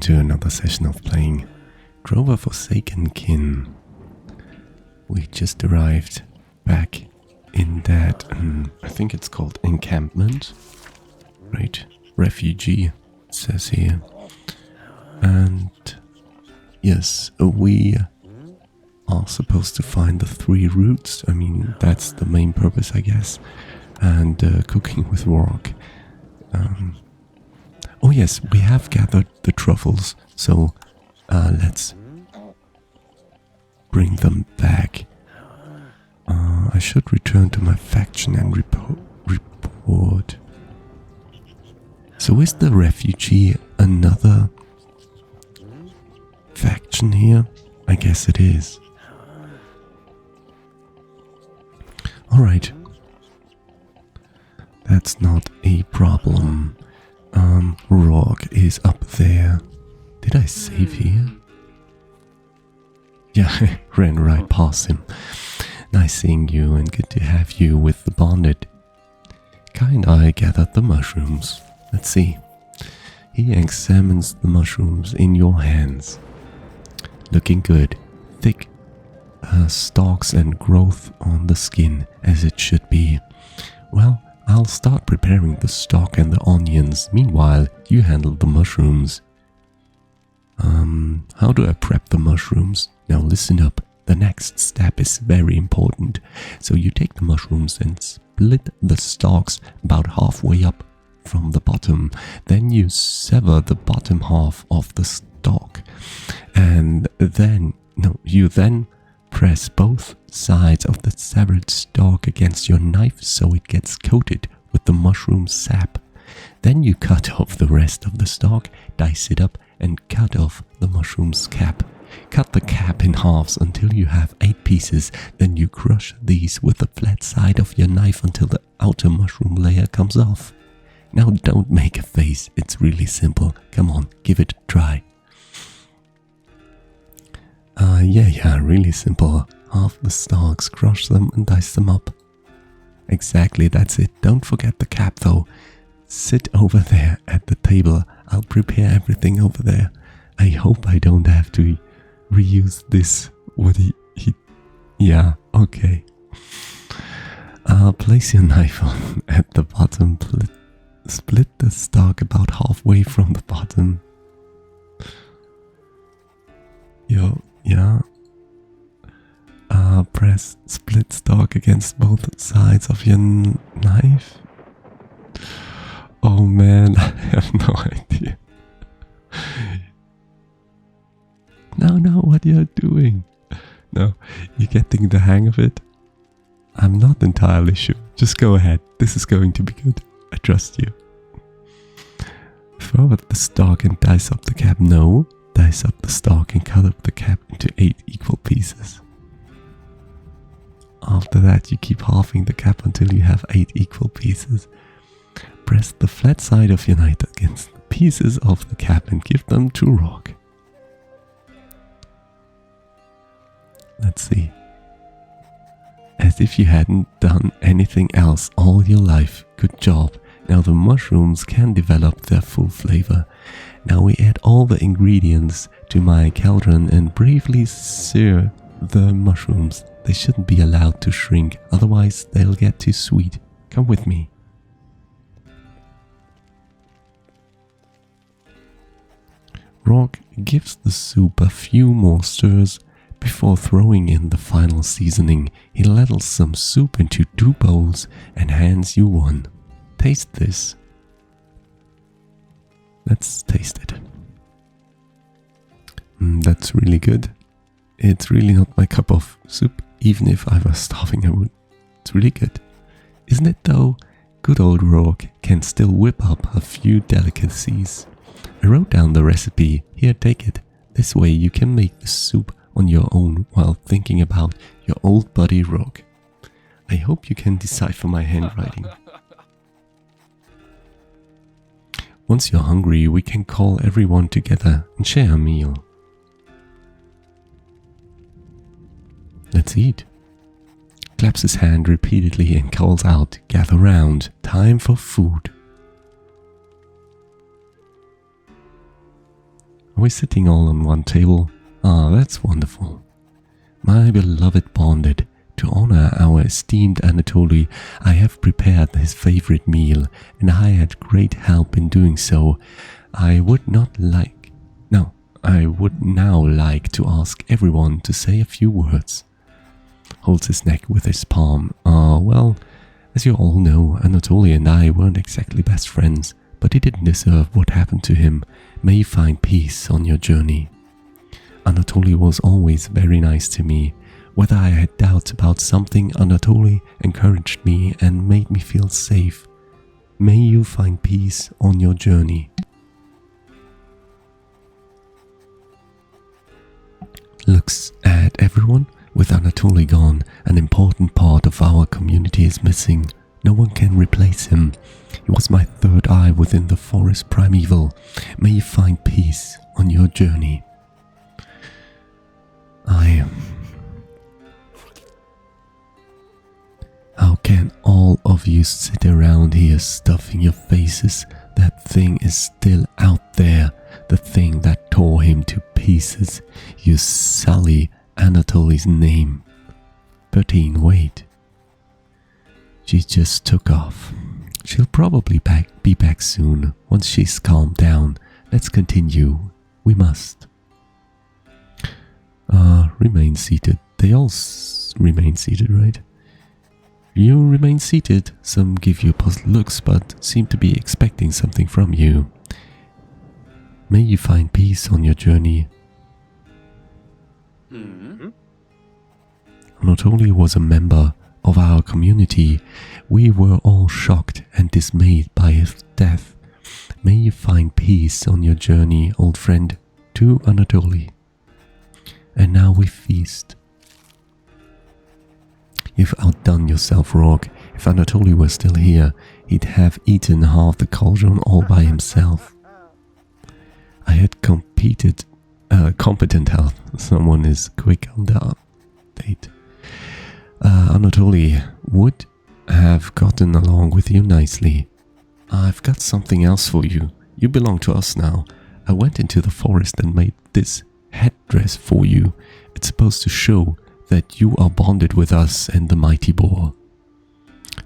to another session of playing Drova Forsaken Kin. We just arrived back in that, I think it's called encampment, right? Refugee, it says here. And yes, we are supposed to find the 3 roots. I mean, that's the main purpose, I guess. And cooking with rock. Oh yes, we have gathered the truffles, so let's bring them back. I should return to my faction and report. So is the refugee another faction here? I guess it is. Alright. That's not a problem. Rock is up there. Did I save here? Yeah, I ran right past him. Nice seeing you and good to have you with the bonded. Kai and I gathered the mushrooms. Let's see. He examines the mushrooms in your hands. Looking good. Thick stalks and growth on the skin, as it should be. Well, I'll start preparing the stock and the onions. Meanwhile, you handle the mushrooms. How do I prep the mushrooms? Now listen up. The next step is very important. So you take the mushrooms and split the stalks about halfway up from the bottom. Then you sever the bottom half of the stalk. And then, you then press both sides of the severed stalk against your knife so it gets coated with the mushroom sap. Then you cut off the rest of the stalk, dice it up, and cut off the mushroom's cap. Cut the cap in halves until you have 8 pieces. Then you crush these with the flat side of your knife until the outer mushroom layer comes off. Now don't make a face, it's really simple. Come on, give it a try. Yeah, really simple. Half the stalks, crush them and dice them up. Exactly, that's it. Don't forget the cap though. Sit over there at the table. I'll prepare everything over there. I hope I don't have to reuse this. What yeah, okay. Place your knife on at the bottom. Split the stalk about halfway from the bottom. Yeah. Press split stalk against both sides of your knife. Oh man, I have no idea. No, what you're doing? No, you're getting the hang of it? I'm not entirely sure. Just go ahead. This is going to be good. I trust you. Throw out the stalk and dice up the cap. No, dice up the stalk and cut up the cap into 8 equal pieces. After that, you keep halving the cap until you have 8 equal pieces. Press the flat side of your knife against the pieces of the cap and give them to Rock. Let's see. As if you hadn't done anything else all your life. Good job. Now the mushrooms can develop their full flavor. Now we add all the ingredients to my cauldron and briefly sear the mushrooms. They shouldn't be allowed to shrink, otherwise they'll get too sweet. Come with me. Rock gives the soup a few more stirs before throwing in the final seasoning. He ladles some soup into 2 bowls and hands you one. Taste this. Let's taste it. That's really good. It's really not my cup of soup. Even if I was starving, I would. It's really good. Isn't it though? Good old Rock can still whip up a few delicacies. I wrote down the recipe. Here, take it. This way you can make the soup on your own while thinking about your old buddy Rock. I hope you can decipher my handwriting. Once you're hungry, we can call everyone together and share a meal. Let's eat. Claps his hand repeatedly and calls out, gather round, time for food. Are we sitting all on one table? Ah, that's wonderful. My beloved bonded, to honor our esteemed Anatoli, I have prepared his favorite meal, and I had great help in doing so. I would now like to ask everyone to say a few words. Holds his neck with his palm. Well, as you all know, Anatoli and I weren't exactly best friends, but he didn't deserve what happened to him. May you find peace on your journey. Anatoli was always very nice to me. Whether I had doubts about something, Anatoli encouraged me and made me feel safe. May you find peace on your journey. Looks at everyone. With Anatoli gone, an important part of our community is missing. No one can replace him. He was my third eye within the forest primeval. May you find peace on your journey. How can all of you sit around here stuffing your faces? That thing is still out there. The thing that tore him to pieces. You sully Anatoli's name. 13, wait. She just took off. She'll probably be back soon, once she's calmed down. Let's continue. We must. Remain seated. They all remain seated, right? You remain seated. Some give you puzzled looks, but seem to be expecting something from you. May you find peace on your journey. Anatoli was a member of our community. We were all shocked and dismayed by his death. May you find peace on your journey, old friend, to Anatoli. And now we feast. You've outdone yourself, Rourke. If Anatoli were still here, he'd have eaten half the cauldron all by himself. I had competent health. Someone is quick on the update. Anatoli would have gotten along with you nicely. I've got something else for you. You belong to us now. I went into the forest and made this headdress for you. It's supposed to show that you are bonded with us and the mighty boar.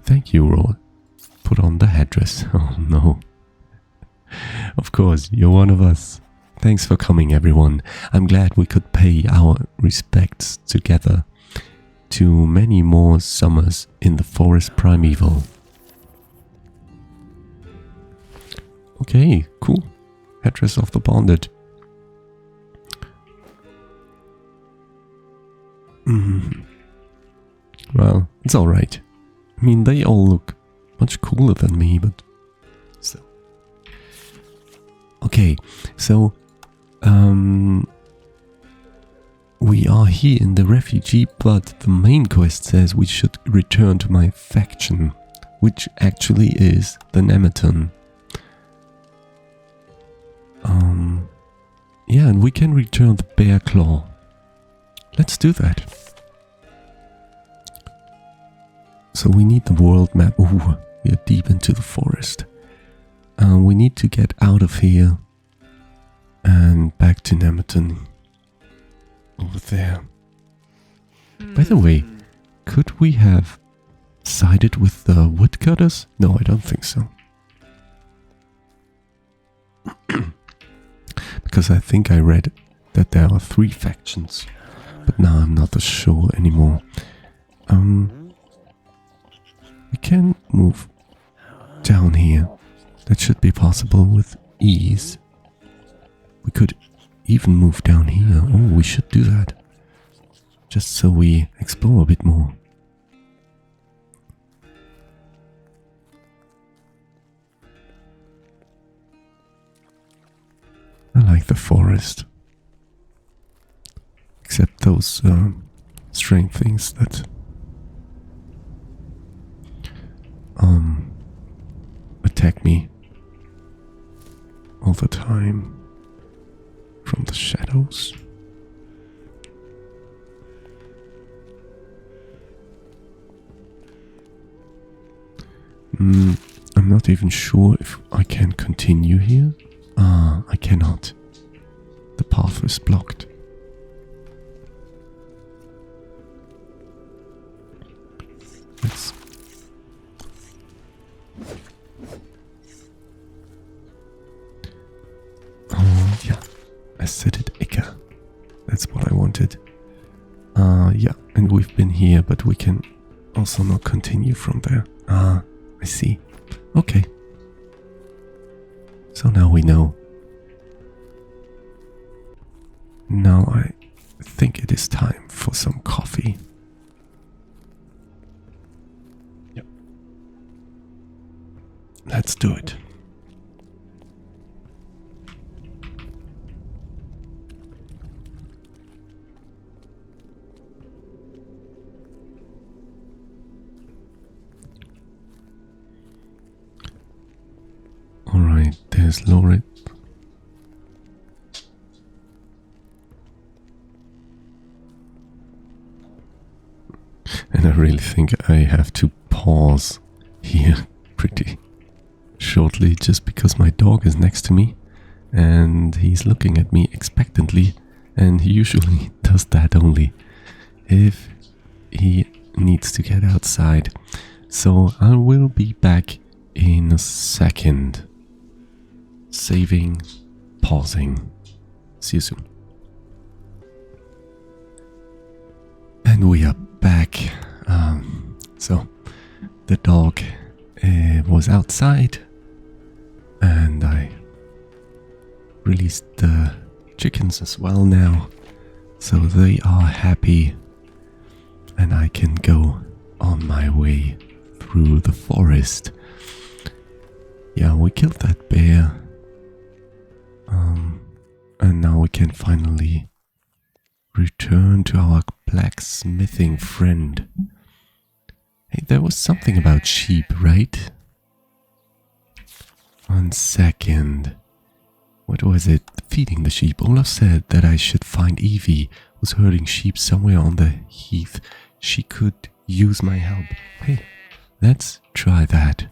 Thank you, Roy. Put on the headdress. Oh no. Of course, you're one of us. Thanks for coming, everyone. I'm glad we could pay our respects together to many more summers in the forest primeval. Okay, cool. Headdress of the bonded. Well, it's alright. I mean, they all look much cooler than me, but still. Okay, so we are here in the refugee, but the main quest says we should return to my faction, which actually is the Nementon. Yeah, and we can return the bear claw. Let's do that. So we need the world map. Ooh, we are deep into the forest. We need to get out of here and back to Nementon. Over there. By the way, could we have sided with the woodcutters? No, I don't think so. Because I think I read that there are 3 factions. But now I'm not sure anymore. We can move down here. That should be possible with ease. We could even move down here. Oh, we should do that. Just so we explore a bit more. I like the forest. Except those strange things that attack me all the time from the shadows. I'm not even sure if I can continue here. I cannot. path is blocked. Let's... Oh, yeah. Acidic Icke. That's what I wanted. Yeah, and we've been here, but we can also not continue from there. I see. Okay. So now we know. Now I think it is time for some coffee. Yep. Let's do it. Alright, there's Lorit. And I really think I have to pause here pretty shortly just because my dog is next to me and he's looking at me expectantly, and he usually does that only if he needs to get outside. So I will be back in a second. Saving, pausing. See you soon. And we are back. So the dog was outside and I released the chickens as well now, so they are happy and I can go on my way through the forest. Yeah, we killed that bear. And now we can finally return to our blacksmithing friend. Hey, there was something about sheep, right? 1 second. What was it? Feeding the sheep. Olaf said that I should find Evie, who's herding sheep somewhere on the heath. She could use my help. Hey, let's try that.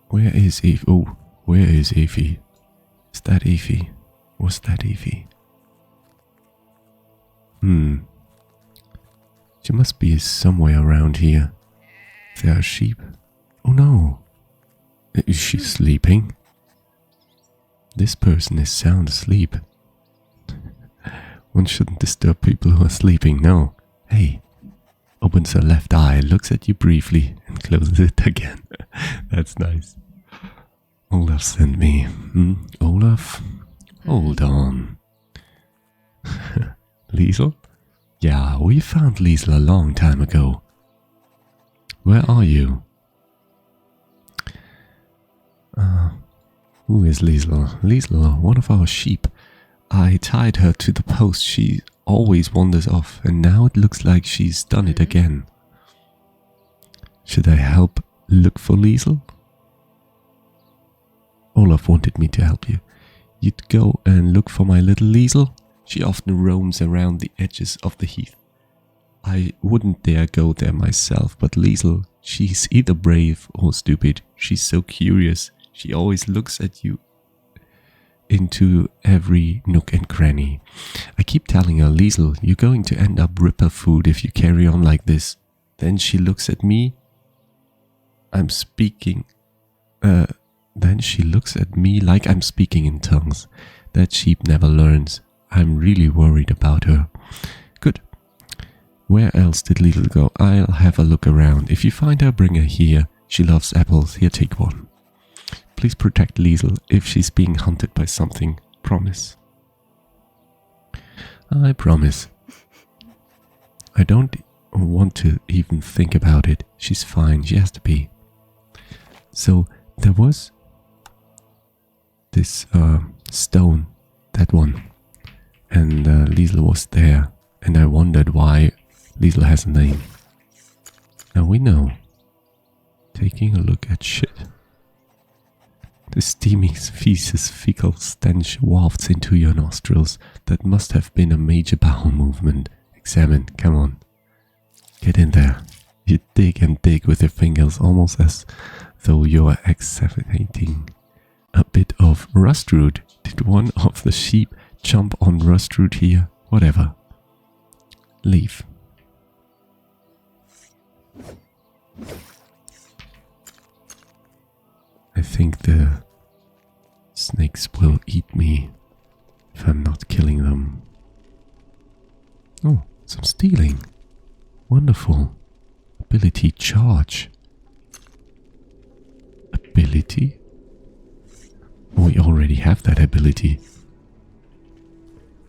Where is Evie? Oh, where is Evie? Is that Evie? Was that Evie? She must be somewhere around here. There are sheep. Oh no. Is she sleeping? This person is sound asleep. One shouldn't disturb people who are sleeping, no. Hey. Opens her left eye, looks at you briefly, and closes it again. That's nice. Olaf sent me. Olaf? Hold on. Liesl? Yeah, we found Liesl a long time ago. Where are you? Who is Liesl? Liesl, one of our sheep. I tied her to the post. She always wanders off, and now it looks like she's done it again. Should I help look for Liesl? Olaf wanted me to help you. You'd go and look for my little Liesl? She often roams around the edges of the heath. I wouldn't dare go there myself, but Liesl, she's either brave or stupid. She's so curious. She always looks at you into every nook and cranny. I keep telling her, Liesl, you're going to end up ripper food if you carry on like this. Then she looks at me. Then she looks at me like I'm speaking in tongues. That sheep never learns. I'm really worried about her. Good. Where else did Liesl go? I'll have a look around. If you find her, bring her here. She loves apples. Here, take one. Please protect Liesl if she's being hunted by something. Promise. I promise. I don't want to even think about it. She's fine. She has to be. So, there was this stone, that one. And Liesl was there. And I wondered why Liesl has a name. Now we know. Taking a look at shit. The steaming feces fecal stench wafts into your nostrils. That must have been a major bowel movement. Examine, come on. Get in there. You dig and dig with your fingers, almost as though you're excavating a bit of rust root. Did one of the sheep jump on rust root here. Whatever. Leave. I think the snakes will eat me if I'm not killing them. Oh, some stealing. Wonderful. Ability charge. Ability? Oh, we already have that ability.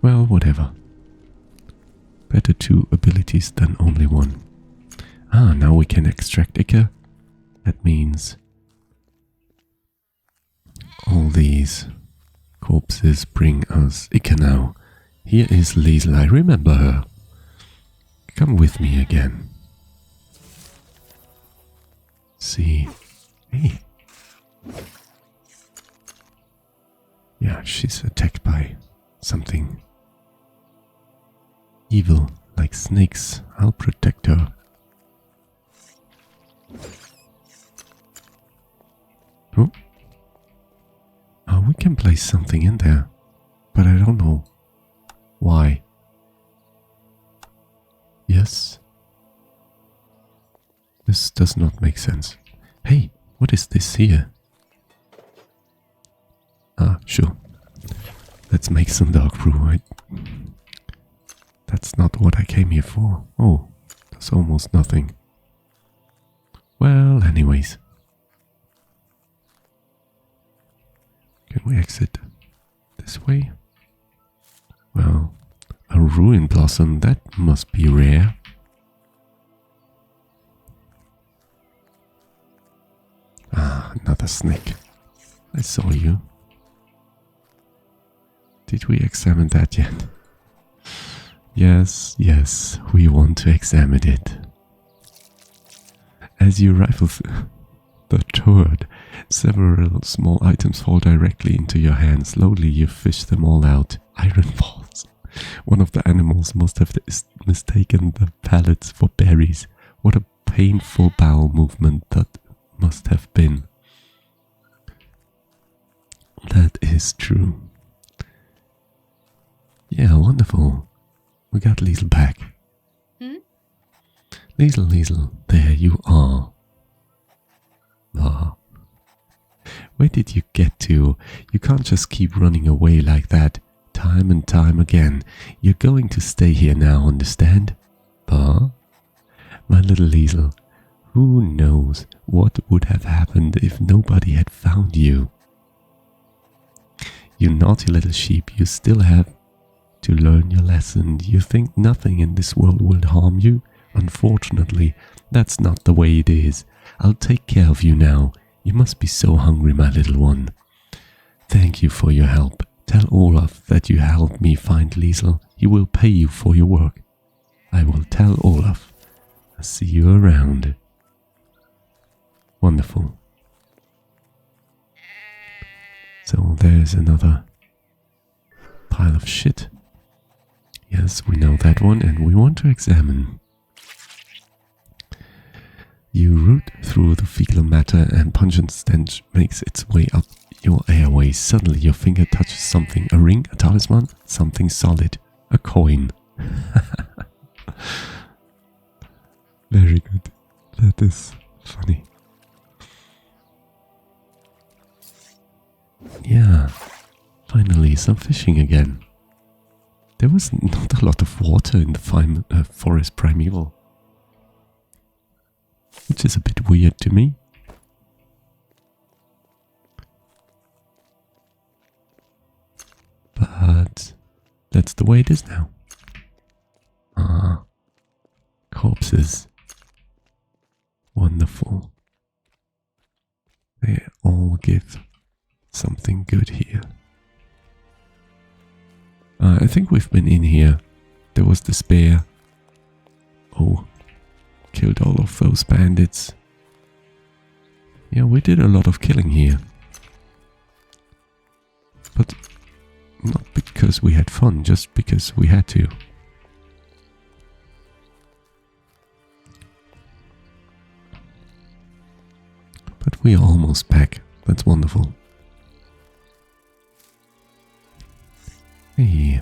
Well, whatever. Better 2 abilities than only 1. Ah, now we can extract ichor. That means all these corpses bring us ichor now. Here is Liesl, I remember her. Come with me again. See. Hey. Yeah, she's attacked by something evil, like snakes. I'll protect her. Oh. Oh, we can place something in there, but I don't know why. Yes. This does not make sense. Hey, what is this here? Ah, sure. Let's make some dark brew. That's not what I came here for. Oh, that's almost nothing. Well, anyways. Can we exit this way? Well, a ruin blossom, that must be rare. Ah, another snake. I saw you. Did we examine that yet? Yes, yes, we want to examine it. As you rifle the turret, several small items fall directly into your hands. Slowly you fish them all out. Iron balls. One of the animals must have mistaken the pellets for berries. What a painful bowel movement that must have been. That is true. Yeah, wonderful. We got Liesl back. Liesl, there you are. Ah. Where did you get to? You can't just keep running away like that, time and time again. You're going to stay here now, understand? Bah? My little Liesl, who knows what would have happened if nobody had found you? You naughty little sheep, you still have to learn your lesson. You think nothing in this world will harm you? Unfortunately, that's not the way it is. I'll take care of you now. You must be so hungry, my little one. Thank you for your help. Tell Olaf that you helped me find Liesl. He will pay you for your work. I will tell Olaf. I'll see you around. Wonderful. So there's another pile of shit. Yes, we know that one, and we want to examine. You root through the fecal matter and pungent stench makes its way up your airways. Suddenly your finger touches something. A ring, a talisman, something solid. A coin. Very good. That is funny. Yeah. Finally, some fishing again. There was not a lot of water in the forest primeval. Which is a bit weird to me. But that's the way it is now. Ah, corpses. Wonderful. They all give something good here. I think we've been in here. There was the spear. Oh. Killed all of those bandits. Yeah, we did a lot of killing here. But not because we had fun, just because we had to. But we are almost back. That's wonderful. Hey.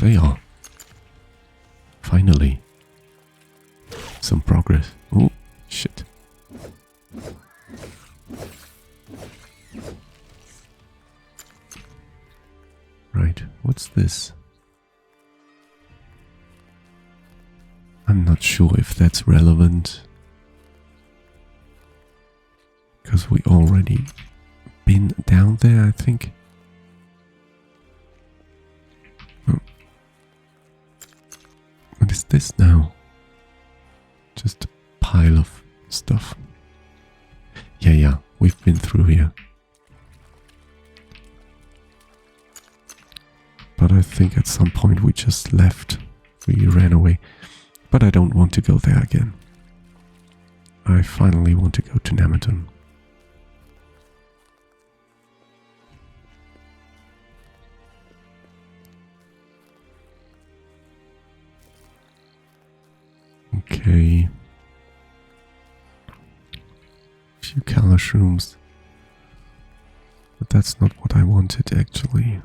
they are. Finally. Some progress. Oh, shit. Right, what's this? I'm not sure if that's relevant. Because we already been down there, I think. Oh. What is this now? Just a pile of stuff. Yeah, we've been through here. But I think at some point we just left. We ran away. But I don't want to go there again. I finally want to go to Nementon. Okay. Few color shrooms. But that's not what I wanted actually.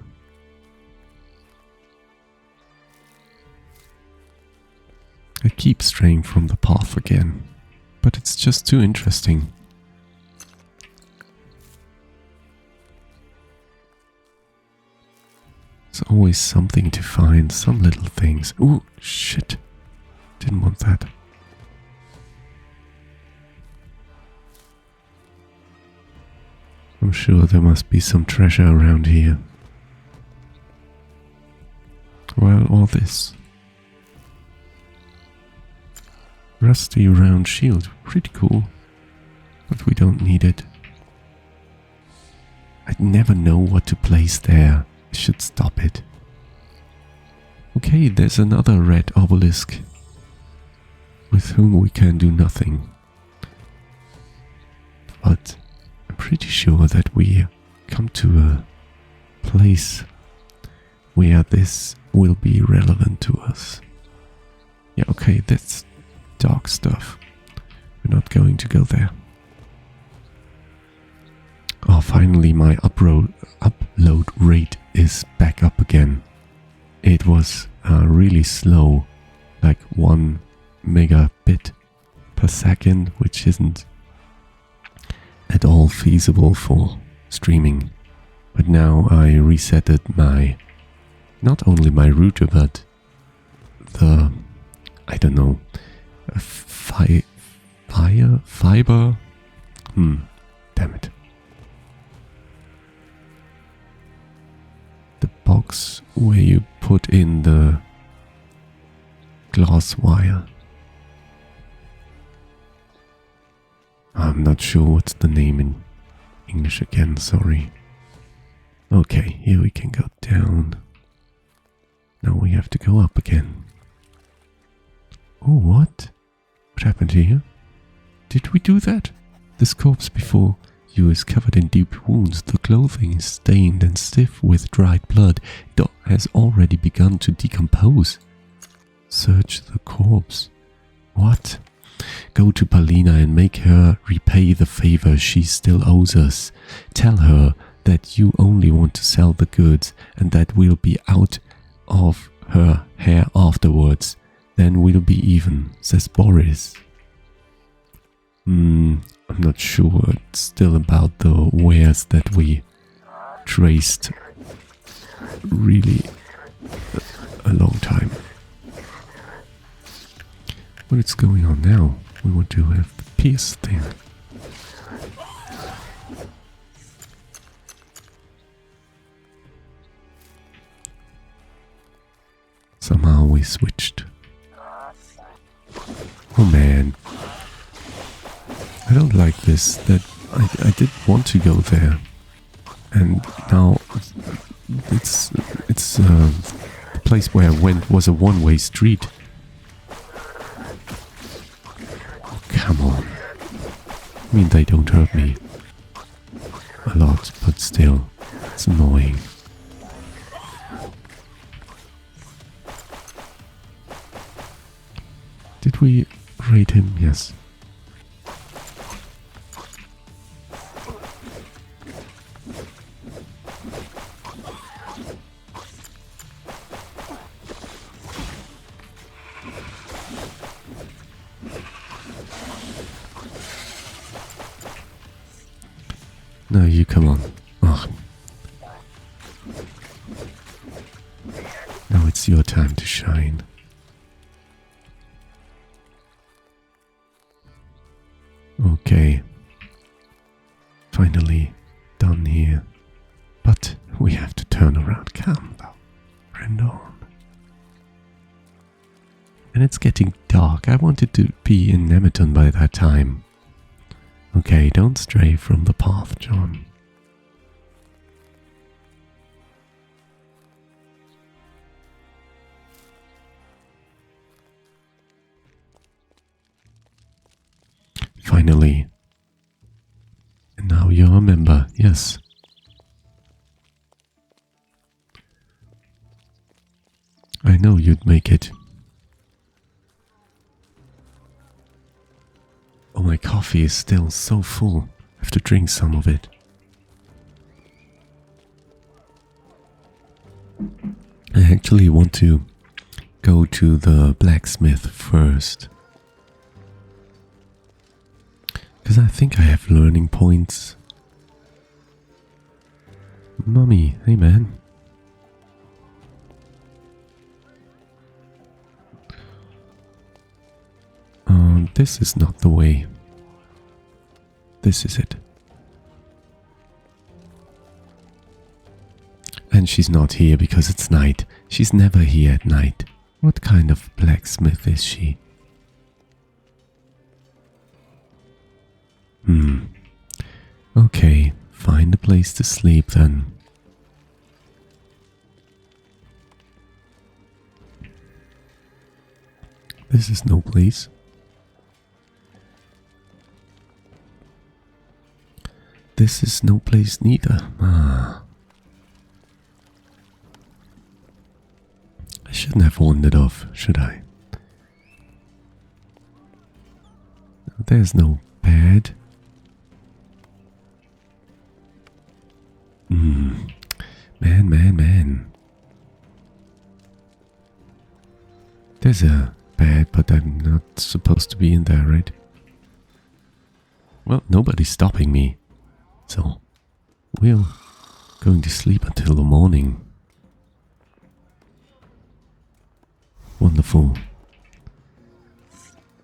I keep straying from the path again, but it's just too interesting. There's always something to find, some little things. Ooh, shit. Didn't want that. I'm sure there must be some treasure around here. Well, all this. Rusty round shield, pretty cool, but we don't need it. I'd never know what to place there. I should stop it. Okay, there's another red obelisk with whom we can do nothing. But I'm pretty sure that we come to a place where this will be relevant to us. Yeah, okay, that's dark stuff. We're not going to go there. Oh, finally my upload rate is back up again. It was really slow, like 1 megabit per second, which isn't at all feasible for streaming. But now I resetted not only my router, but the, I don't know, fiber? Damn it. The box where you put in the glass wire. I'm not sure what's the name in English again, sorry. Okay, here we can go down. Now we have to go up again. Oh, what? What happened here? Did we do that? This corpse before you is covered in deep wounds. The clothing is stained and stiff with dried blood. It has already begun to decompose. Search the corpse. What? Go to Paulina and make her repay the favor she still owes us. Tell her that you only want to sell the goods and that we'll be out of her hair afterwards. Then we'll be even, says Boris. I'm not sure. It's still about the wares that we traced really a long time. What is going on now? We want to have the pierce thing. Somehow we switched. Oh man. I don't like this, that I did want to go there. And now it's the place where I went was a one-way street. Oh, come on. I mean, they don't hurt me a lot, but still, it's annoying. Did we raid him? Yes. No, you come on. Oh. Now it's your time to shine. Okay. Finally done here. But we have to turn around. Come though. Friend on. And it's getting dark. I wanted to be in Nementon by that time. Okay, don't stray from the path, John. Finally. And now you're a member, yes. I know you'd make it. Oh, my coffee is still so full. I have to drink some of it. I actually want to go to the blacksmith first. Because I think I have learning points. Mummy, hey man. This is not the way. This is it. And she's not here because it's night. She's never here at night. What kind of blacksmith is she? Okay, find a place to sleep then. This is no place. This is no place neither. I shouldn't have wandered off, should I? There's no bed. Man. There's a bed, but I'm not supposed to be in there, right? Well, nobody's stopping me. So, we're going to sleep until the morning. Wonderful.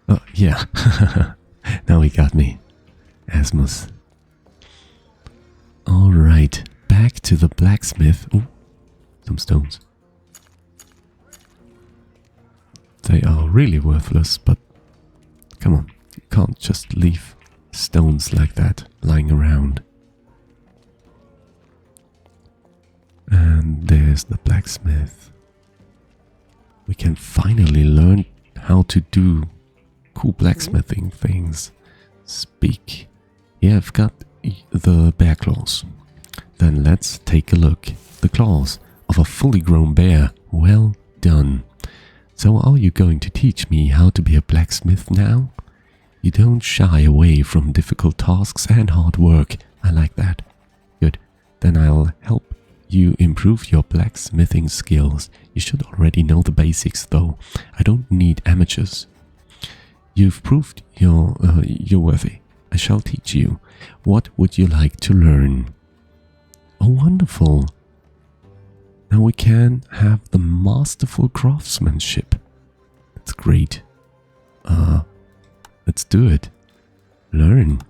Oh, yeah. Now he got me. Asmus. Alright, back to the blacksmith. Oh, some stones. They are really worthless, but come on, you can't just leave stones like that lying around. And there's the blacksmith. We can finally learn how to do cool blacksmithing things. Speak. Yeah, I've got the bear claws. Then let's take a look. The claws of a fully grown bear. Well done. So are you going to teach me how to be a blacksmith now? You don't shy away from difficult tasks and hard work. I like that. Good. Then I'll help you improve your blacksmithing skills. You should already know the basics though. I don't need amateurs. You've proved you're worthy. I shall teach you. What would you like to learn? Oh, wonderful. Now we can have the Masterful Craftsmanship. That's great. Let's do it. Learn.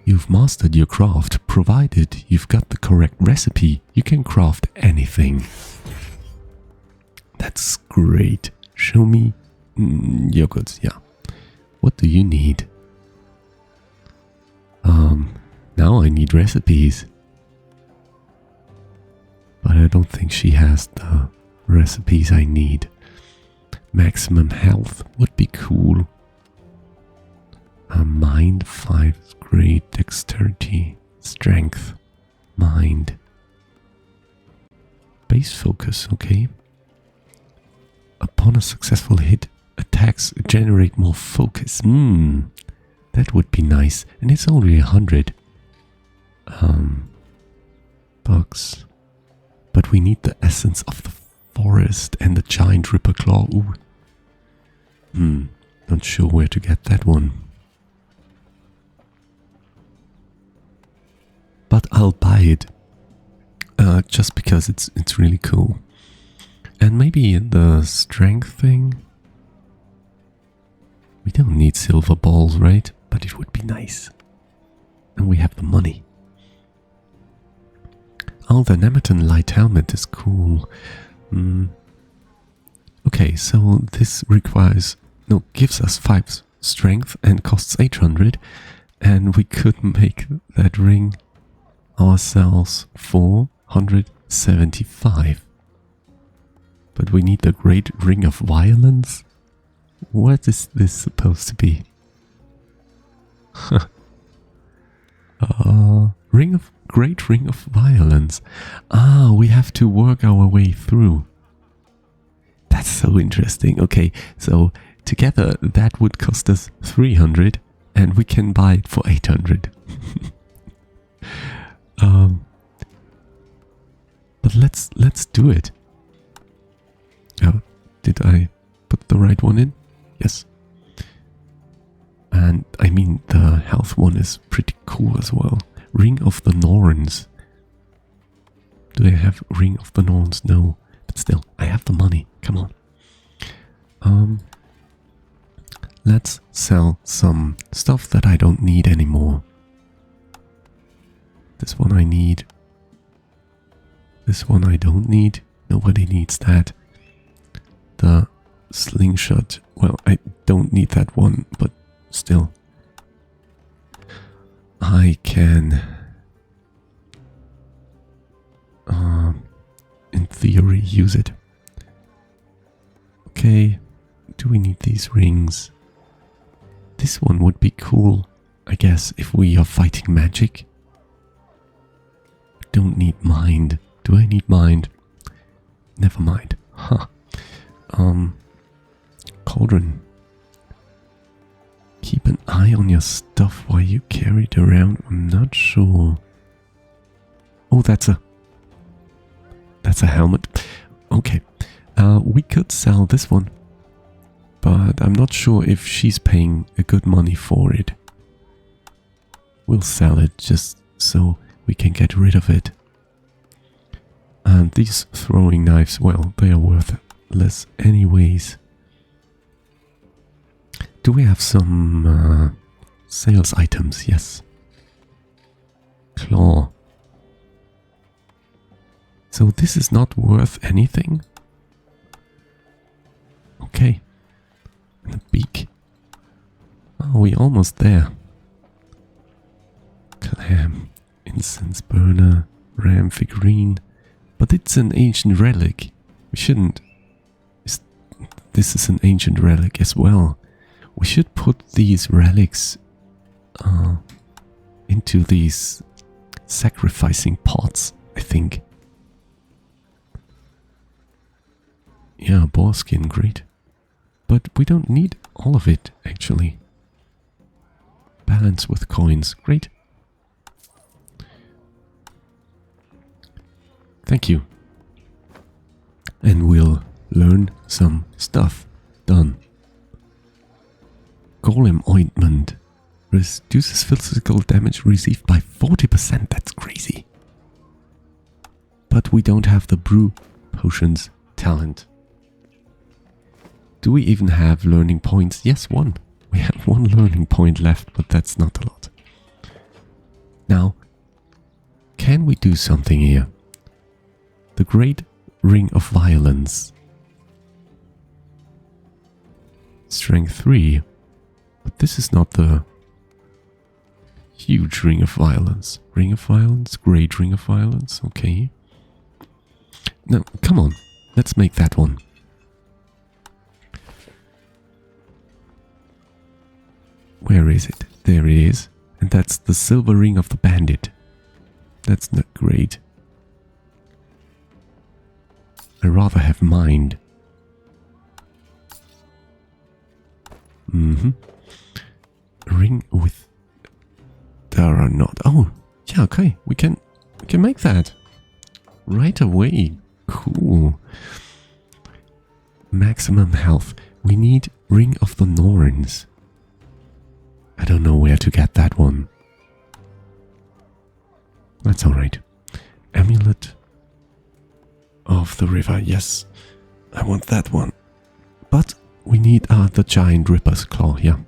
You've mastered your craft. Provided you've got the correct recipe, you can craft anything. That's great. Show me your goods, yeah. What do you need? Now I need recipes. But I don't think she has the recipes I need. Maximum health would be cool. Mind 5 grade dexterity, strength, mind. Base focus, okay. Upon a successful hit, attacks generate more focus. That would be nice. And it's only 100 bucks. But we need the essence of the forest and the giant ripper claw. Ooh. Not sure where to get that one. I'll buy it. Just because it's really cool. And maybe the strength thing. We don't need silver balls, right? But it would be nice. And we have the money. Oh, the Nementon light helmet is cool. Okay, so this gives us 5 strength and costs 800. And we could make that ring ourselves for 175. But we need the Great Ring of Violence? What is this supposed to be? Great Ring of Violence. Ah, we have to work our way through. That's so interesting. Okay, so together that would cost us 300 and we can buy it for 800. But let's do it. Oh, did I put the right one in? Yes. And I mean the health one is pretty cool as well. Ring of the Norns. Do I have Ring of the Norns? No. But still, I have the money. Come on. Let's sell some stuff that I don't need anymore. This one I need. This one I don't need. Nobody needs that. The slingshot. Well, I don't need that one, but still. I can, in theory, use it. Okay, do we need these rings? This one would be cool, I guess, if we are fighting magic. Don't need mind. Do I need mind? Never mind. Huh. Cauldron. Keep an eye on your stuff while you carry it around. I'm not sure. Oh, that's a helmet. Okay. We could sell this one. But I'm not sure if she's paying a good money for it. We'll sell it just so we can get rid of it. And these throwing knives, well, they are worthless anyways. Do we have some sales items? Yes. Claw. So this is not worth anything? Okay. And a beak. Oh, we're almost there. Clam. Incense burner. Ram figurine. But it's an ancient relic. We shouldn't... This is an ancient relic as well. We should put these relics into these sacrificing pots, I think. Yeah, boar skin, great. But we don't need all of it, actually. Balance with coins, great. Thank you. And we'll learn some stuff. Done. Golem ointment reduces physical damage received by 40%. That's crazy. But we don't have the brew potions talent. Do we even have learning points? Yes, 1. We have 1 learning point left, but that's not a lot. Now, can we do something here? The Great Ring of Violence. Strength 3. But this is not the huge Ring of Violence. Ring of Violence? Great Ring of Violence? Okay. Now, come on. Let's make that one. Where is it? There it is. And that's the Silver Ring of the Bandit. That's not great. I rather have mind. Ring with... There are not... Oh, yeah, okay. We can make that. Right away. Cool. Maximum health. We need Ring of the Norns. I don't know where to get that one. That's alright. Amulet of the river. Yes, I want that one. But we need the giant ripper's claw here.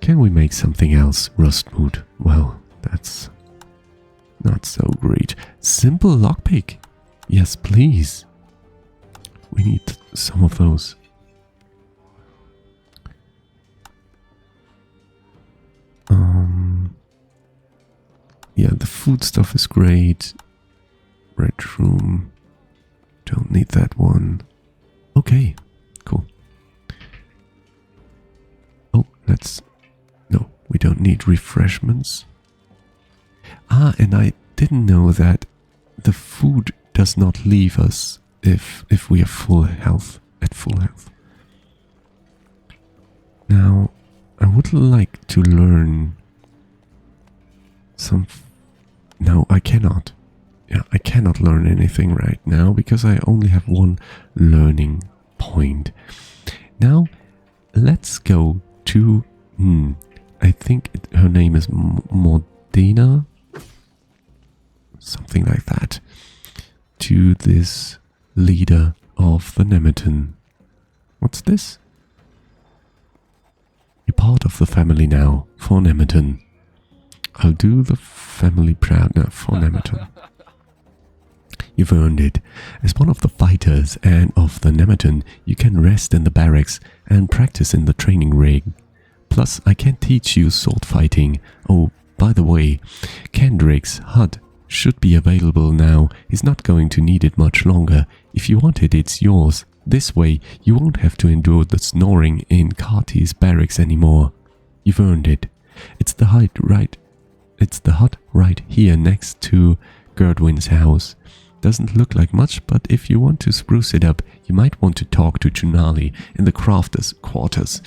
Can we make something else? Rustwood. Well, that's not so great. Simple lockpick. Yes, please. We need some of those. Yeah, the food stuff is great. Red room. Don't need that one. Okay, cool. Oh, no, we don't need refreshments. And I didn't know that the food does not leave us if we are at full health. Now, I would like to learn some... No, I cannot. Yeah, I cannot learn anything right now because I only have one learning point. Now, let's go to... I think her name is Molvina. Something like that. To this leader of the Nemeton. What's this? You're part of the family now, for Nemeton. I'll do the family proud now, for Nemeton. You've earned it. As one of the fighters and of the Nemeton, you can rest in the barracks and practice in the training rig. Plus, I can teach you sword fighting. Oh, by the way, Kendrick's hut should be available now. He's not going to need it much longer. If you want it, it's yours. This way, you won't have to endure the snoring in Carty's barracks anymore. You've earned it. It's the hut right here next to Gerdwin's house. Doesn't look like much, but if you want to spruce it up, you might want to talk to Chunnaic in the crafter's quarters.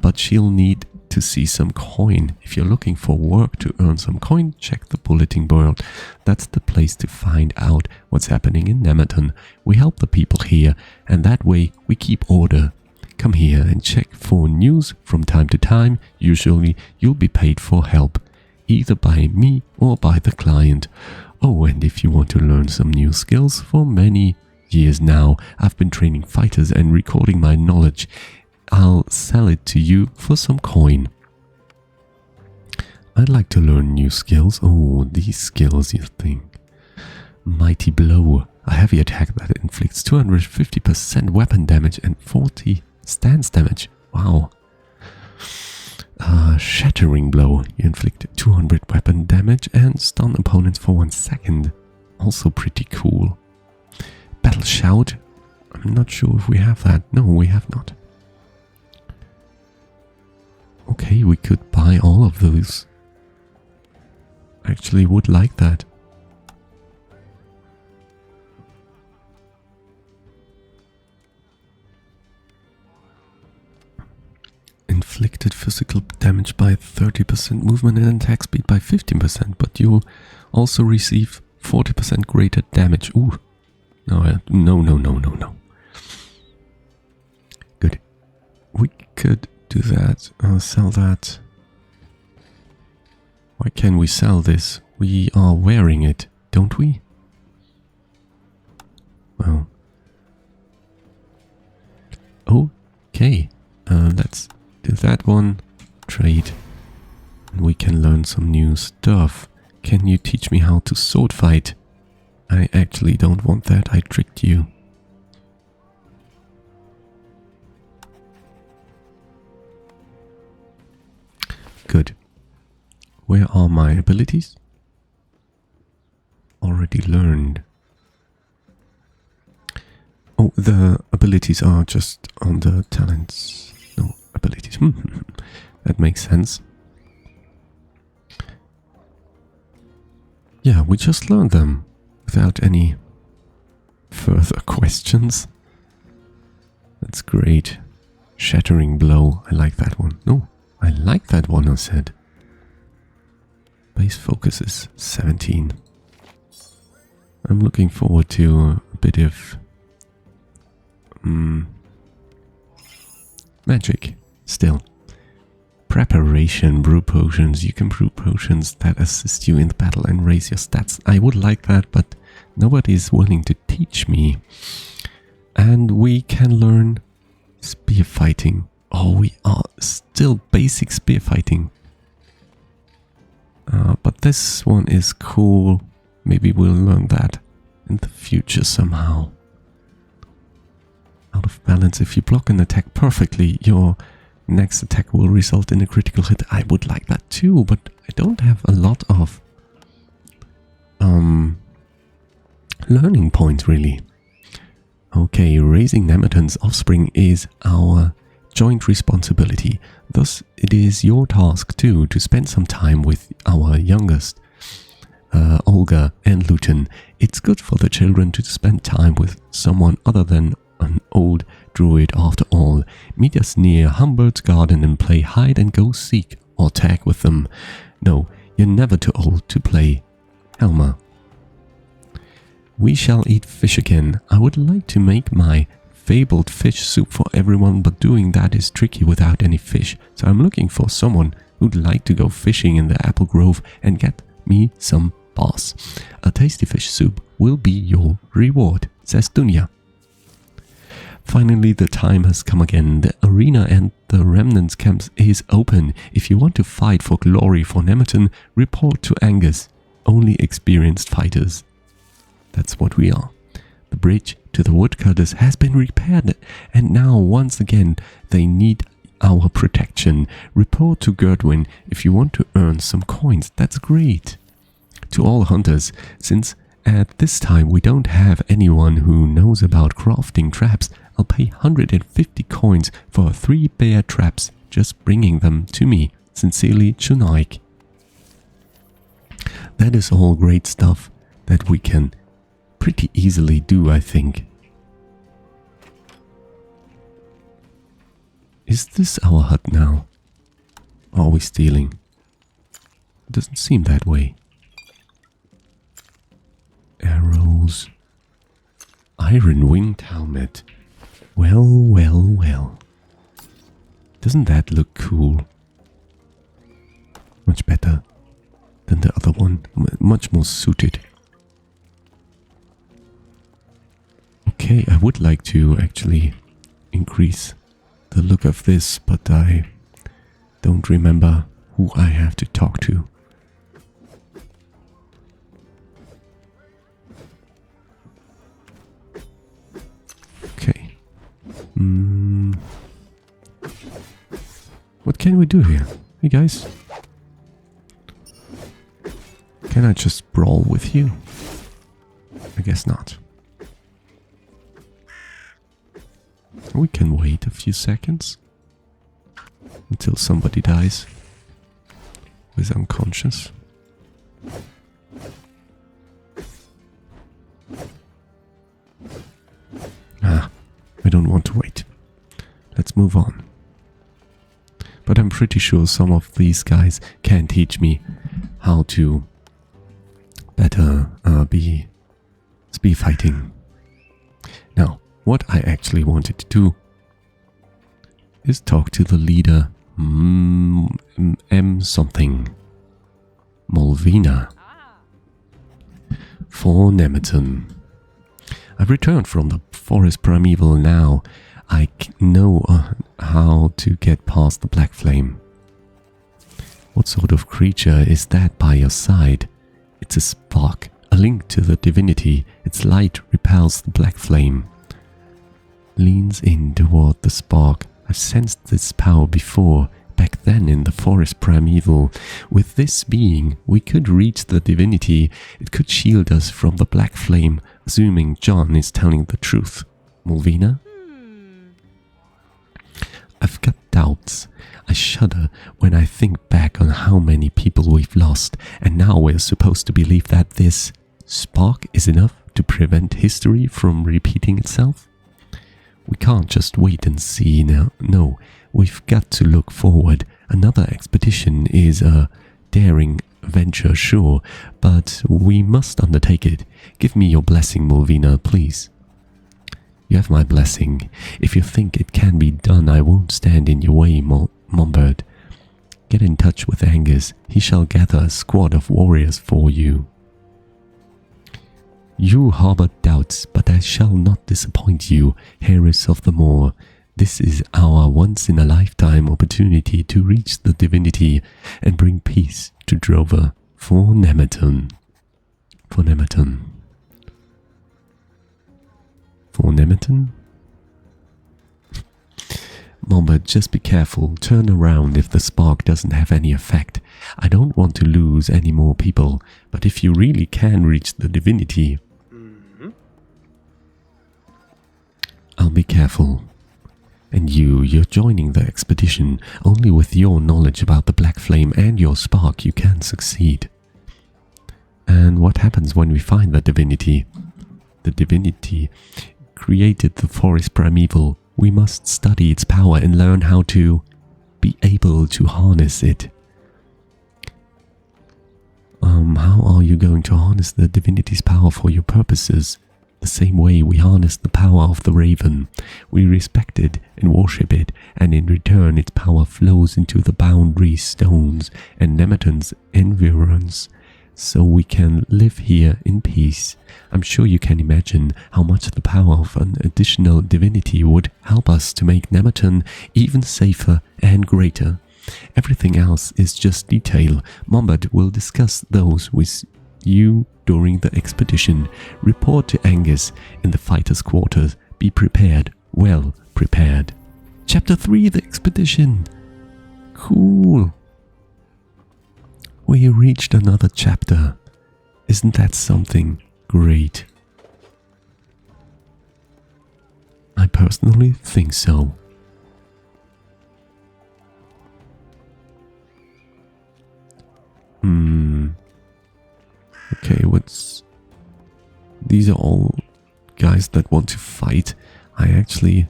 But she'll need to see some coin. If you're looking for work to earn some coin, check the bulletin board. That's the place to find out what's happening in Nementon. We help the people here, and that way we keep order. Come here and check for news from time to time. Usually you'll be paid for help, either by me or by the client. Oh, and if you want to learn some new skills, for many years now I've been training fighters and recording my knowledge. I'll sell it to you for some coin. I'd like to learn new skills. Oh, these skills, you think. Mighty Blow. A heavy attack that inflicts 250% weapon damage and 40 stance damage. Wow. Shattering Blow. You inflict 200 weapon damage and stun opponents for 1 second. Also pretty cool. Battle Shout. I'm not sure if we have that. No, we have not. Okay, we could buy all of those. Actually would like that. Inflicted physical damage by 30%, movement and attack speed by 15%, but you'll also receive 40% greater damage. Ooh. No. Good. We could do that, sell that. Why can we sell this? We are wearing it, don't we? Well. Okay. Let's do that one. Trade. And we can learn some new stuff. Can you teach me how to sword fight? I actually don't want that. I tricked you. Good. Where are my abilities? Already learned. Oh, the abilities are just on the talents. No, abilities. That makes sense. Yeah, we just learned them without any further questions. That's great. Shattering Blow. I like that one. No. I like that one, I said. Base focus is 17. I'm looking forward to a bit of magic still. Preparation, brew potions. You can brew potions that assist you in the battle and raise your stats. I would like that, but nobody is willing to teach me. And we can learn spear fighting. Oh, we are still basic spear fighting. But this one is cool. Maybe we'll learn that in the future somehow. Out of balance. If you block an attack perfectly, your next attack will result in a critical hit. I would like that too, but I don't have a lot of learning points really. Okay, raising Nemeton's offspring is our joint responsibility. Thus, it is your task too to spend some time with our youngest, Olga and Luten. It's good for the children to spend time with someone other than an old druid after all. Meet us near Humbert's garden and play hide and go seek or tag with them. No, you're never too old to play. Helma. We shall eat fish again. I would like to make my fabled fish soup for everyone, but doing that is tricky without any fish. So I'm looking for someone who'd like to go fishing in the apple grove and get me some bass. A tasty fish soup will be your reward, says Dunya. Finally, the time has come again. The arena and the remnants camps is open. If you want to fight for glory for Nemeton, report to Angus. Only experienced fighters. That's what we are. The bridge to the woodcutters has been repaired, and now once again they need our protection. Report to Gerdwin if you want to earn some coins. That's great. To all hunters, since at this time we don't have anyone who knows about crafting traps, I'll pay 150 coins for 3 bear traps, just bringing them to me. Sincerely, Chunnaic. That is all great stuff that we can pretty easily do, I think. Is this our hut now? Or are we stealing? It doesn't seem that way. Arrows. Iron winged helmet. Well, well, well. Doesn't that look cool? Much better than the other one. Much more suited. Okay, I would like to actually increase the look of this, but I don't remember who I have to talk to. Okay. What can we do here? Hey guys. Can I just brawl with you? I guess not. We can wait a few seconds until somebody dies who is unconscious. I don't want to wait. Let's move on. But I'm pretty sure some of these guys can teach me how to better be spear fighting. Now, what I actually wanted to do is talk to the leader, something, Molvina, for Nemeton. I've returned from the forest primeval now. I know how to get past the black flame. What sort of creature is that by your side? It's a spark, a link to the divinity. Its light repels the black flame. Leans in toward the spark. I've sensed this power before, back then in the forest primeval. With this being, we could reach the divinity. It could shield us from the black flame, assuming John is telling the truth. Molvina? I've got doubts. I shudder when I think back on how many people we've lost, and now we're supposed to believe that this spark is enough to prevent history from repeating itself? We can't just wait and see now. No, we've got to look forward. Another expedition is a daring venture, sure, but we must undertake it. Give me your blessing, Molvina, please. You have my blessing. If you think it can be done, I won't stand in your way, Humbert. Get in touch with Angus. He shall gather a squad of warriors for you. You harbor doubts, but I shall not disappoint you, heiress of the moor. This is our once-in-a-lifetime opportunity to reach the divinity and bring peace to Drova for Nemeton. For Nemeton. For Nemeton? Humbert, just be careful. Turn around if the spark doesn't have any effect. I don't want to lose any more people, but if you really can reach the divinity, I'll be careful. And you're joining the expedition. Only with your knowledge about the black flame and your spark you can succeed. And what happens when we find the divinity? The divinity created the forest primeval. We must study its power and learn how to be able to harness it. How are you going to harness the divinity's power for your purposes? The same way we harness the power of the raven. We respect it and worship it, and in return its power flows into the boundary stones and Nemeton's environs, so we can live here in peace. I'm sure you can imagine how much the power of an additional divinity would help us to make Nementon even safer and greater. Everything else is just detail. Humbert will discuss those with you during the expedition. Report to Angus in the fighters' quarters. Be prepared, well prepared. Chapter 3, the expedition. Cool. We reached another chapter. Isn't that something great? I personally think so. Okay, these are all guys that want to fight. I actually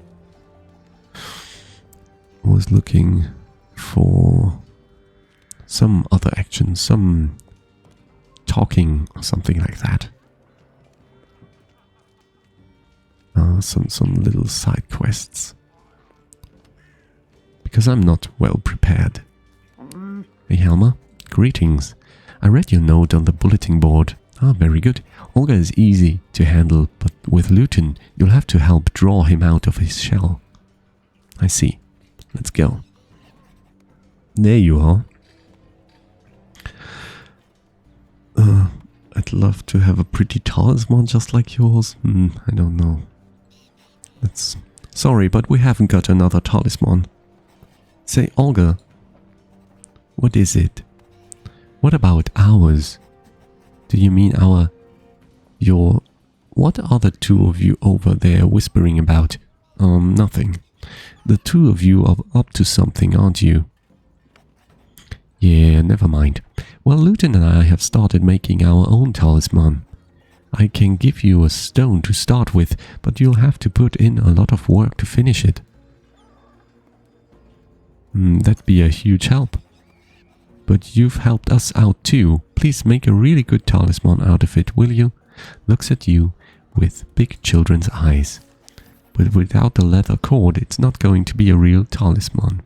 was looking for some other action, some talking or something like that. Some little side quests. Because I'm not well prepared. Hey Helma, greetings. I read your note on the bulletin board. Ah, very good. Olga is easy to handle, but with Luten, you'll have to help draw him out of his shell. I see. Let's go. There you are. I'd love to have a pretty talisman just like yours. I don't know. Sorry, but we haven't got another talisman. Say, Olga, what is it? What about ours? Do you mean what are the two of you over there whispering about? Nothing. The two of you are up to something, aren't you? Yeah, never mind. Well, Luten and I have started making our own talisman. I can give you a stone to start with, but you'll have to put in a lot of work to finish it. That'd be a huge help. But you've helped us out too. Please make a really good talisman out of it, will you? Looks at you with big children's eyes. But without the leather cord, it's not going to be a real talisman.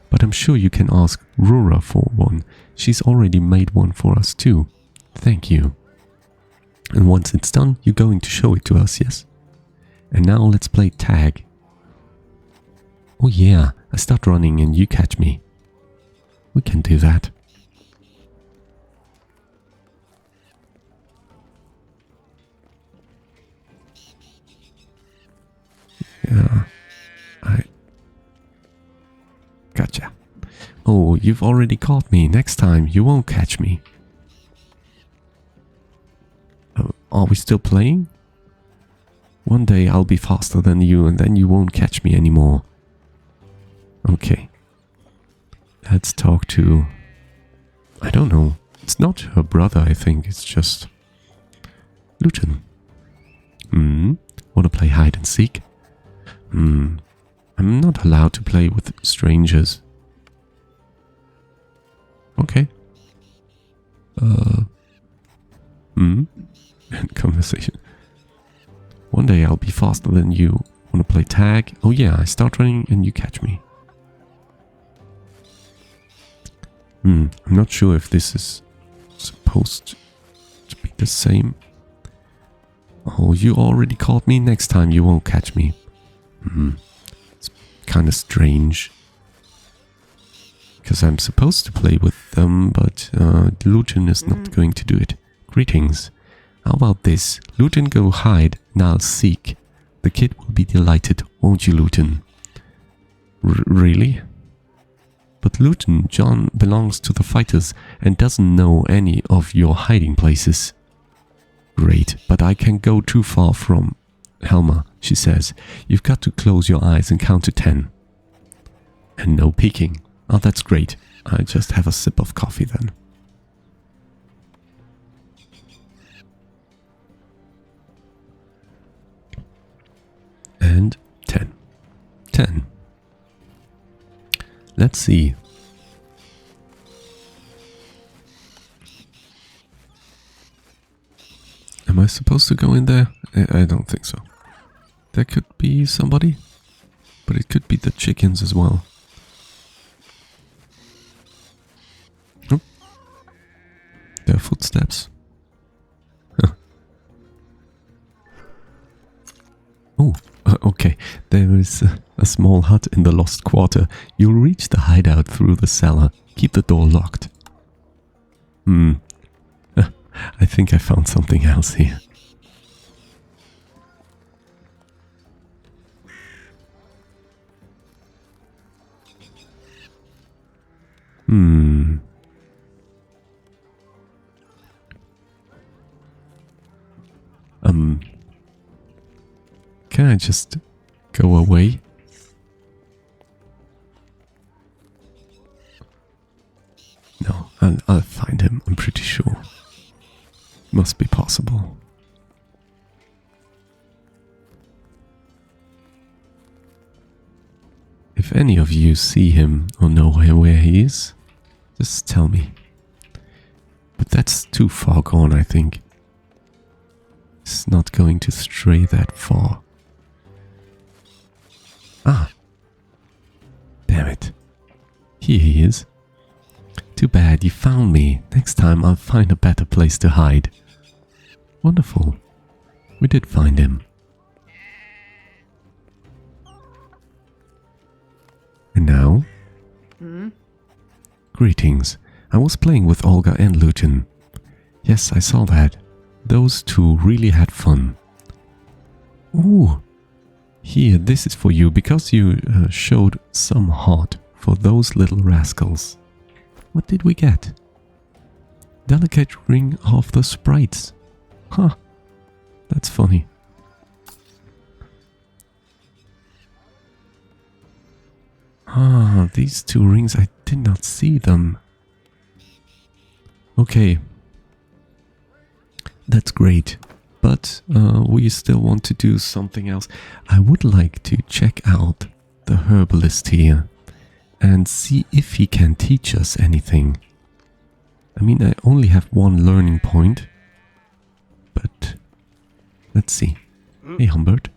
But I'm sure you can ask Rura for one. She's already made one for us too. Thank you. And once it's done, you're going to show it to us, yes? And now let's play tag. Oh yeah, I start running and you catch me. We can do that. Yeah, Gotcha. Oh, you've already caught me. Next time, you won't catch me. Are we still playing? One day I'll be faster than you and then you won't catch me anymore. Okay. Let's talk to... I don't know. It's not her brother, I think. It's just... Luten. Wanna play hide and seek? I'm not allowed to play with strangers. Okay. Conversation. One day I'll be faster than you. Wanna play tag? Oh yeah, I start running and you catch me. I'm not sure if this is supposed to be the same. Oh, you already caught me. Next time you won't catch me. It's kind of strange. Because I'm supposed to play with them, but Luten is not going to do it. Greetings. How about this? Luten, go hide, and I'll seek. The kid will be delighted, won't you, Luten? Really? But Luten, John belongs to the fighters and doesn't know any of your hiding places. Great, but I can't go too far from Helma, she says. You've got to close your eyes and count to 10. And no peeking. Oh, that's great. I just have a sip of coffee then. And 10. 10. Let's see. Am I supposed to go in there? I don't think so. There could be somebody, but it could be the chickens as well. Oh. There are footsteps. Huh. Oh, okay. There is a small hut in the lost quarter. You'll reach the hideout through the cellar. Keep the door locked. I think I found something else here. Can I just go away? No, I'll find him, I'm pretty sure. Must be possible. If any of you see him or know where he is, just tell me. But that's too far gone, I think. It's not going to stray that far. Ah. Damn it. Here he is. Too bad you found me. Next time I'll find a better place to hide. Wonderful. We did find him. And now? Greetings. I was playing with Olga and Luten. Yes, I saw that. Those two really had fun. Ooh. Here, this is for you because you showed some heart for those little rascals. What did we get? Delicate ring of the sprites. Huh. That's funny. Ah, these two rings, I did not see them. Okay. That's great. But we still want to do something else. I would like to check out the herbalist here and see if he can teach us anything. I mean, I only have one learning point, but let's see. Hey, Humbert.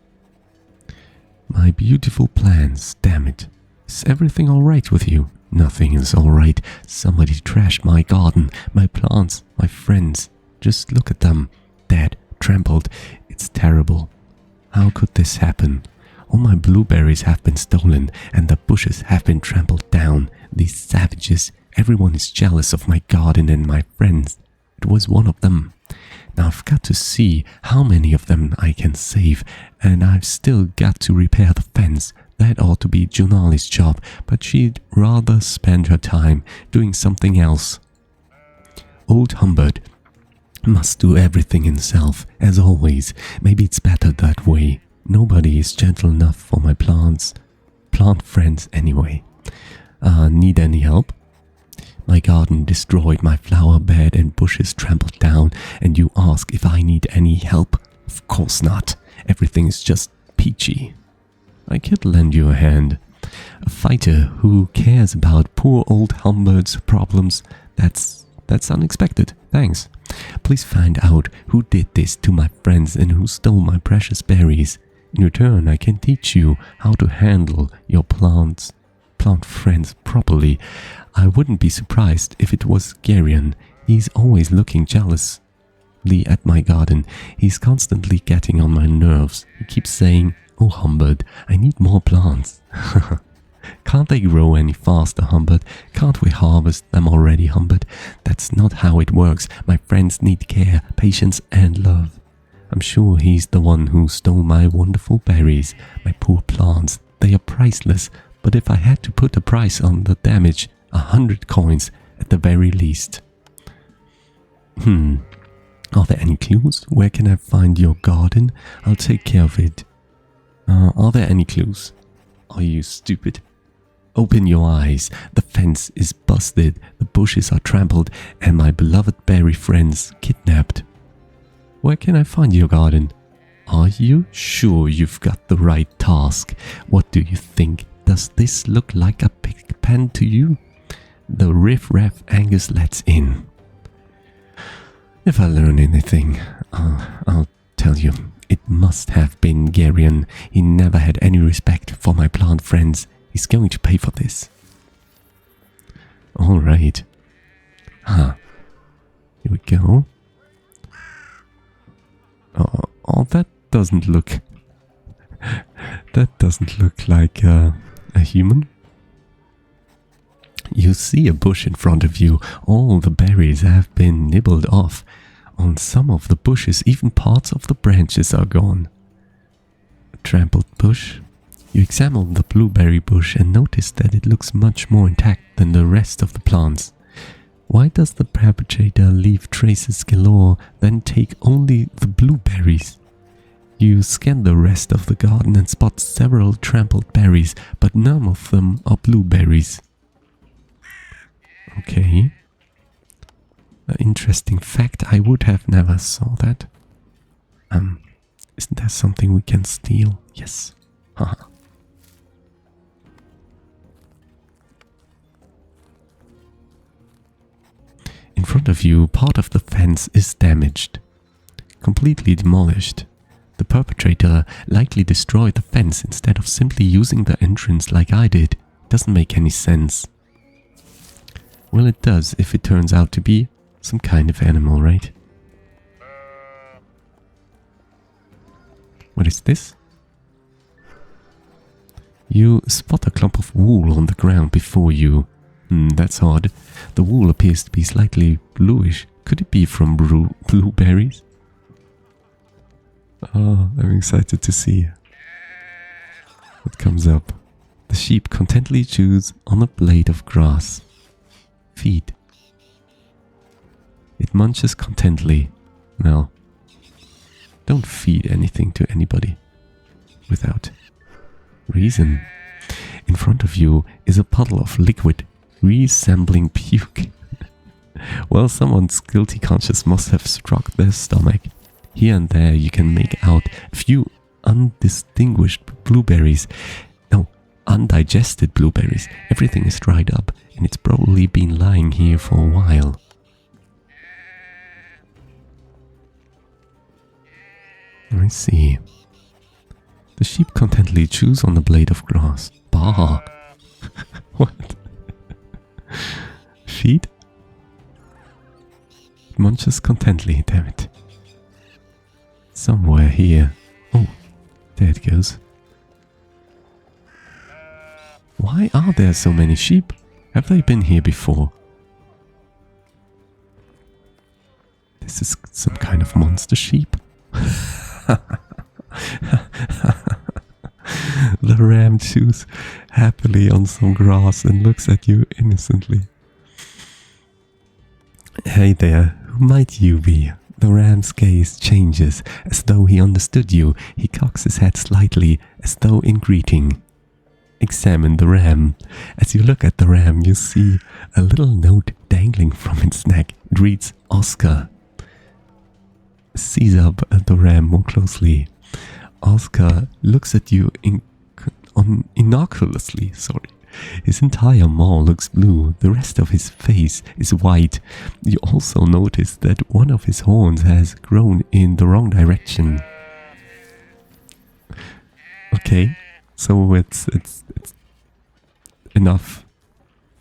My beautiful plants, damn it. Is everything alright with you? Nothing is alright. Somebody trashed my garden, my plants, my friends. Just look at them. Dead, trampled. It's terrible. How could this happen? All my blueberries have been stolen and the bushes have been trampled down. These savages, everyone is jealous of my garden and my friends. It was one of them. Now I've got to see how many of them I can save, and I've still got to repair the fence. That ought to be Junali's job, but she'd rather spend her time doing something else. Old Humbert must do everything himself, as always. Maybe it's better that way. Nobody is gentle enough for my plant friends anyway. Need any help? My garden destroyed, my flower bed and bushes trampled down, and you ask if I need any help? Of course not. Everything is just peachy. I could lend you a hand. A fighter who cares about poor old Humbert's problems, that's unexpected. Thanks. Please find out who did this to my friends and who stole my precious berries. In return, I can teach you how to handle your plant friends properly. I wouldn't be surprised if it was Garion. He's always looking jealously at my garden. He's constantly getting on my nerves. He keeps saying, "Oh, Humbert, I need more plants." Can't they grow any faster, Humbert? Can't we harvest them already, Humbert? That's not how it works. My friends need care, patience and love. I'm sure he's the one who stole my wonderful berries. My poor plants, they are priceless. But if I had to put a price on the damage, 100 coins at the very least. Are there any clues? Where can I find your garden? I'll take care of it. Are there any clues? Are you stupid? Open your eyes. The fence is busted, the bushes are trampled, and my beloved berry friends kidnapped. Where can I find your garden? Are you sure you've got the right task? What do you think? Does this look like a pig pen to you? The riff-raff Angus lets in. If I learn anything, I'll tell you. It must have been Garion. He never had any respect for my plant friends. He's going to pay for this. Alright. Here we go. Oh, that doesn't look... that doesn't look like a human. You see a bush in front of you. All the berries have been nibbled off. On some of the bushes, even parts of the branches are gone. A trampled bush. You examine the blueberry bush and notice that it looks much more intact than the rest of the plants. Why does the perpetrator leave traces galore, then take only the blueberries? You scan the rest of the garden and spot several trampled berries, but none of them are blueberries. Okay. An interesting fact, I would have never saw that. Isn't there something we can steal? Yes. Haha. In front of you, part of the fence is damaged. Completely demolished. The perpetrator likely destroyed the fence instead of simply using the entrance like I did. Doesn't make any sense. Well, it does if it turns out to be some kind of animal, right? What is this? You spot a clump of wool on the ground before you. That's odd. The wool appears to be slightly bluish. Could it be from blueberries? Oh, I'm excited to see what comes up. The sheep contentedly chews on a blade of grass. Feed. It munches contentedly. Well, don't feed anything to anybody without reason. In front of you is a puddle of liquid resembling puke. Well, someone's guilty conscience must have struck their stomach. Here and there you can make out a few undistinguished blueberries. No, undigested blueberries. Everything is dried up and it's probably been lying here for a while. I see. The sheep contentedly chews on the blade of grass. Bah! What? Feed? It munches contentedly, damn it. Somewhere here. Oh, there it goes. Why are there so many sheep? Have they been here before? This is some kind of monster sheep. The ram chews happily on some grass and looks at you innocently. Hey there, who might you be? The ram's gaze changes, as though he understood you. He cocks his head slightly, as though in greeting. Examine the ram. As you look at the ram, you see a little note dangling from its neck. It reads, Oskar. Seize up the ram more closely. Oskar looks at you innocuously. His entire maw looks blue, the rest of his face is white. You also notice that one of his horns has grown in the wrong direction. Okay, so it's enough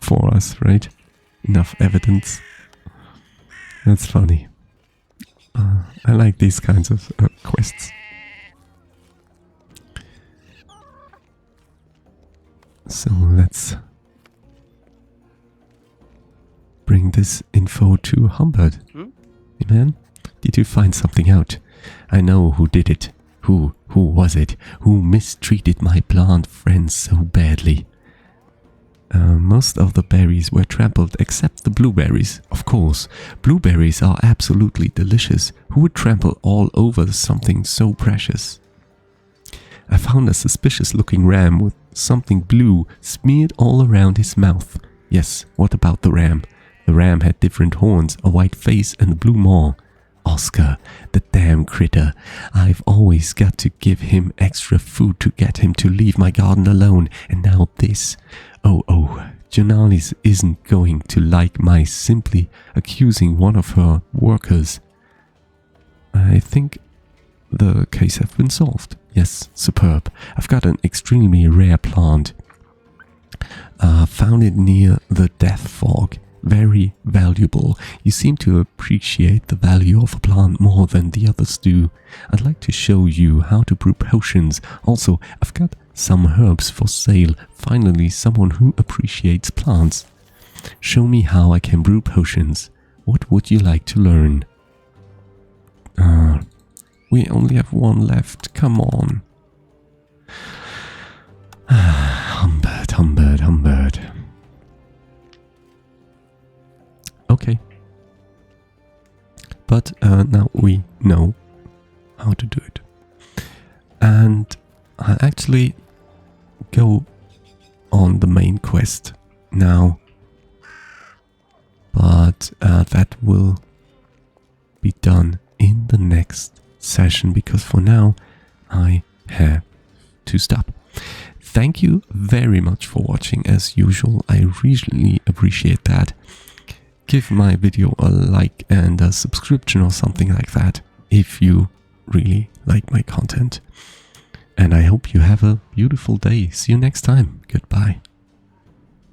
for us, right? Enough evidence. That's funny. I like these kinds of quests. So let's bring this info to Humbert. Hey man, did you find something out? I know who did it. Who was it? Who mistreated my plant friends so badly? Most of the berries were trampled except the blueberries. Of course, blueberries are absolutely delicious. Who would trample all over something so precious? I found a suspicious looking ram with something blue smeared all around his mouth. Yes, what about the ram? The ram had different horns, a white face and a blue maw. Oskar, the damn critter. I've always got to give him extra food to get him to leave my garden alone, and now this. Oh, Chunnaic isn't going to like my simply accusing one of her workers. I think the case has been solved. Yes, superb. I've got an extremely rare plant. Found it near the death fog. Very valuable. You seem to appreciate the value of a plant more than the others do. I'd like to show you how to brew potions. Also, I've got some herbs for sale. Finally, someone who appreciates plants. Show me how I can brew potions. What would you like to learn? We only have one left. Come on. Humbert. Okay. But now we know how to do it. And I actually go on the main quest now. But that will be done in the next session, because for now I have to stop. Thank you very much for watching as usual. I really appreciate that. Give my video a like and a subscription or something like that if you really like my content. And I hope you have a beautiful day. See you next time. Goodbye.